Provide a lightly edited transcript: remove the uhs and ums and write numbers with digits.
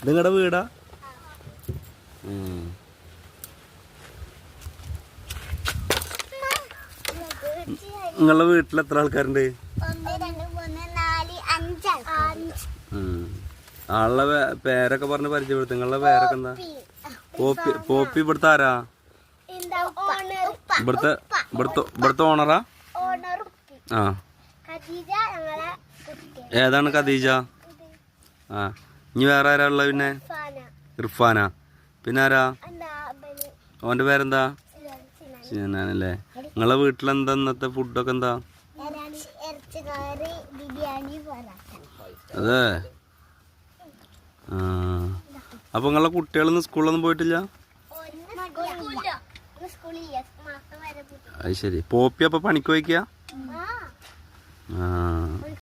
നിങ്ങളുടെ വീടാ? നിങ്ങളുടെ വീട്ടിൽ എത്ര ആൾക്കാരുണ്ട്? ആളുടെ പേരൊക്കെ പറഞ്ഞ് പരിചയപ്പെടുത്തും. നിങ്ങളുടെ പേരൊക്കെ എന്താ? പോപ്പി ഇവിടുത്തെ ആരാ? ഇവിടുത്തെ ഓണറാ? ആ. ഏതാണ് ഖദീജ? ആ. ഇനി വേറെ ആരാ ഉള്ളത്? പിന്നെ ഇർഫാന. പിന്നെ ആരാ? ഓന്റെ പേരെന്താ? സിനാനല്ലേ. നിങ്ങളെ വീട്ടിലെന്താ ഇന്നത്തെ ഫുഡൊക്കെ എന്താ? അതെ. ആ. അപ്പൊ നിങ്ങളെ കുട്ടികളൊന്നും സ്കൂളിലൊന്നും പോയിട്ടില്ല? അത് ശരി. പോപ്പി അപ്പൊ പണിക്ക് പോയിക്കാ? ആ.